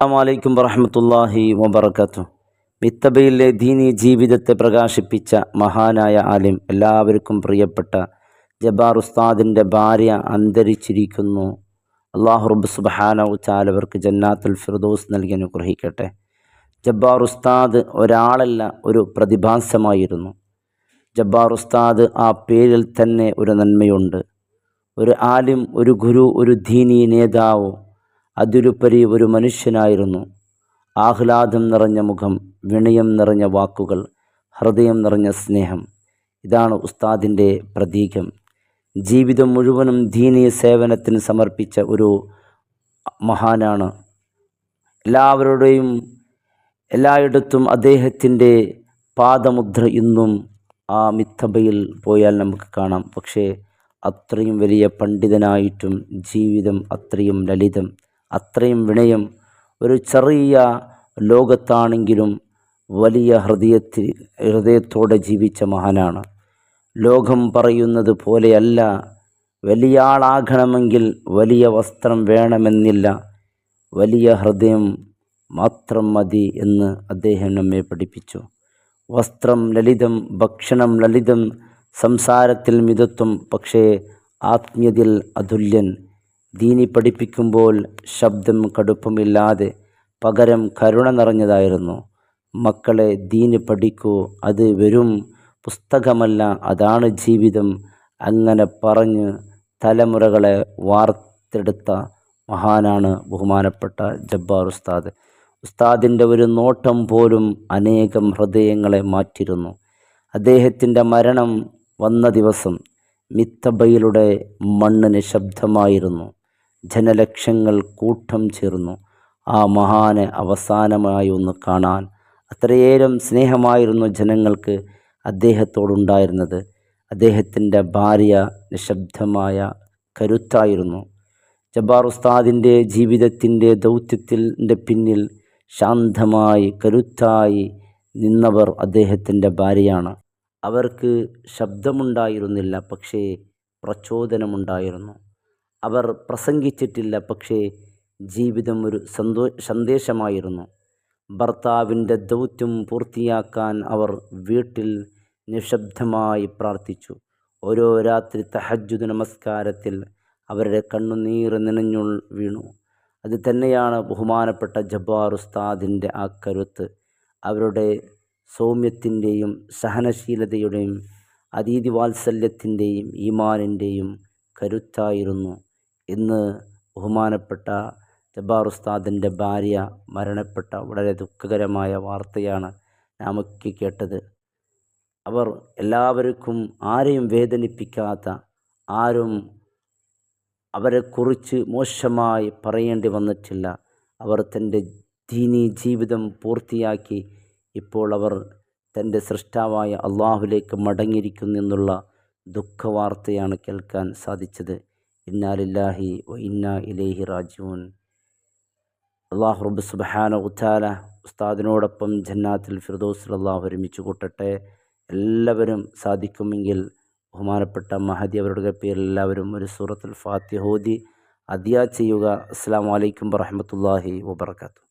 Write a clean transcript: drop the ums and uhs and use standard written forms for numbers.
അസ്സലാമു വറഹ്മത്തുള്ളാഹി വബറകാതുഹു. മിത്തബയിലെ ദീനി ജീവിതത്തെ പ്രകാശിപ്പിച്ച മഹാനായ ആലിം, എല്ലാവർക്കും പ്രിയപ്പെട്ട ജബ്ബാർ ഉസ്താദിൻ്റെ ഭാര്യ അന്തരിച്ചിരിക്കുന്നു. അല്ലാഹു റബ്ബ് സുബ്ഹാനഹു തആല അവർക്ക് ജന്നാത്തുൽ ഫിർദൗസ് നൽകി അനുഗ്രഹിക്കട്ടെ. ജബ്ബാർ ഉസ്താദ് ഒരാളല്ല, ഒരു പ്രതിഭാസമായിരുന്നു. ജബ്ബാർ ഉസ്താദ്, ആ പേരിൽ തന്നെ ഒരു നന്മയുണ്ട്. ഒരു ആലിം, ഒരു ഗുരു, ഒരു ദീനി നേതാവ്, അതിലുപരി ഒരു മനുഷ്യനായിരുന്നു. ആഹ്ലാദം നിറഞ്ഞ മുഖം, വിനയം നിറഞ്ഞ വാക്കുകൾ, ഹൃദയം നിറഞ്ഞ സ്നേഹം, ഇതാണ് ഉസ്താദിൻ്റെ പ്രതീകം. ജീവിതം മുഴുവനും ദീനീ സേവനത്തിന് സമർപ്പിച്ച ഒരു മഹാനാണ്. എല്ലായിടത്തും അദ്ദേഹത്തിൻ്റെ പാദമുദ്ര ഇന്നും ആ മിത്തബയിൽ പോയാൽ നമുക്ക് കാണാം. പക്ഷേ അത്രയും വലിയ പണ്ഡിതനായിട്ടും ജീവിതം അത്രയും ലളിതം, അത്രയും വിനയം. ഒരു ചെറിയ ലോകത്താണെങ്കിലും വലിയ ഹൃദയത്തോടെ ജീവിച്ച മഹാനാണ്. ലോകം പറയുന്നത് പോലെയല്ല. വലിയ ആളാകണമെങ്കിൽ വലിയ വസ്ത്രം വേണമെന്നില്ല, വലിയ ഹൃദയം മാത്രം മതി എന്ന് അദ്ദേഹം നമ്മെ പഠിപ്പിച്ചു. വസ്ത്രം ലളിതം, ഭക്ഷണം ലളിതം, സംസാരത്തിൽ മിതത്വം, പക്ഷേ ആത്മീയതയിൽ അതുല്യൻ. ദീനി പഠിപ്പിക്കുമ്പോൾ ശബ്ദം കടുപ്പമില്ലാതെ പകരം കരുണ നിറഞ്ഞതായിരുന്നു. മക്കളെ, ദീന് പഠിക്കൂ, അത് വെറും പുസ്തകമല്ല, അതാണ് ജീവിതം. അങ്ങനെ പറഞ്ഞ് തലമുറകളെ വാർത്തെടുത്ത മഹാനാണ് ബഹുമാനപ്പെട്ട ജബ്ബാർ ഉസ്താദ്. ഉസ്താദിൻ്റെ ഒരു നോട്ടം പോലും അനേകം ഹൃദയങ്ങളെ മാറ്റിയിരുന്നു. അദ്ദേഹത്തിൻ്റെ മരണം വന്ന ദിവസം മിത്തബയിലുടെ മണ്ണ് നിശബ്ദമായിരുന്നു. ജനലക്ഷങ്ങൾ കൂട്ടം ചേർന്നു ആ മഹാനെ അവസാനമായി ഒന്ന് കാണാൻ. അത്രയേറെ സ്നേഹമായിരുന്നു ജനങ്ങൾക്ക് അദ്ദേഹത്തോടുണ്ടായിരുന്നത്. അദ്ദേഹത്തിൻ്റെ ഭാര്യ നിശബ്ദമായ കരുത്തായിരുന്നു. ജബ്ബാർ ഉസ്താദിൻ്റെ ജീവിതത്തിൻ്റെ ദൗത്യത്തിൻ്റെ പിന്നിൽ ശാന്തമായി കരുത്തായി നിന്നവർ അദ്ദേഹത്തിൻ്റെ ഭാര്യയാണ്. അവർക്ക് ശബ്ദമുണ്ടായിരുന്നില്ല, പക്ഷേ പ്രചോദനമുണ്ടായിരുന്നു. അവർ പ്രസംഗിച്ചിട്ടില്ല, പക്ഷേ ജീവിതം ഒരു സന്ദേശമായിരുന്നു. ഭർത്താവിൻ്റെ ദൗത്യം പൂർത്തിയാക്കാൻ അവർ വീട്ടിൽ നിശബ്ദമായി പ്രാർത്ഥിച്ചു. ഓരോ രാത്രി തഹജ്ജുദ് നമസ്കാരത്തിൽ അവരുടെ കണ്ണുനീർ നനഞ്ഞു വീണു. അത് തന്നെയാണ് ബഹുമാനപ്പെട്ട ജബ്ബാർ ഉസ്താദിൻ്റെ ആ കരുത്ത്. അവരുടെ സൗമ്യത്തിൻ്റെയും സഹനശീലതയുടെയും അതീതി വാത്സല്യത്തിൻ്റെയും ഈമാനിൻ്റെയും കരുത്തായിരുന്നു. ഇന്ന് ബഹുമാനപ്പെട്ട ജബ്ബാർ ഉസ്താദിൻ്റെ ഭാര്യ മരണപ്പെട്ട വളരെ ദുഃഖകരമായ വാർത്തയാണ് നാമൊക്കെ കേട്ടത്. അവർ എല്ലാവർക്കും, ആരെയും വേദനിപ്പിക്കാത്ത, ആരും അവരെക്കുറിച്ച് മോശമായി പറയേണ്ടി വന്നിട്ടില്ല. അവർ തൻ്റെ ദീനീ ജീവിതം പൂർത്തിയാക്കി ഇപ്പോൾ അവർ തൻ്റെ സൃഷ്ടാവായ അള്ളാഹുവിലേക്ക് മടങ്ങിയിരിക്കുന്നു എന്നുള്ള ദുഃഖവാർത്തയാണ് കേൾക്കാൻ സാധിച്ചത്. ഇന്നാ ലില്ലാഹി വ ഇന്നാ ഇലൈഹി റാജിഊൻ. അല്ലാഹു റബ്ബ് സുബ്ഹാനഹു തആല ഉസ്താദിനോടൊപ്പം ജന്നാത്തുൽ ഫിർദൗസിൽ അല്ലാഹു ഒരുമിച്ച് കൂട്ടട്ടെ. എല്ലാവരും സാധിക്കുമെങ്കിൽ ബഹുമാനപ്പെട്ട മഹദി അവരുടെ പേരിൽ എല്ലാവരും ഒരു സൂറത്തുൽ ഫാത്തിഹ ഓതി അദിയ ചെയ്യുക. അസ്സലാമു അലൈക്കും വറഹ്മത്തുള്ളാഹി വബറകാതുഹു.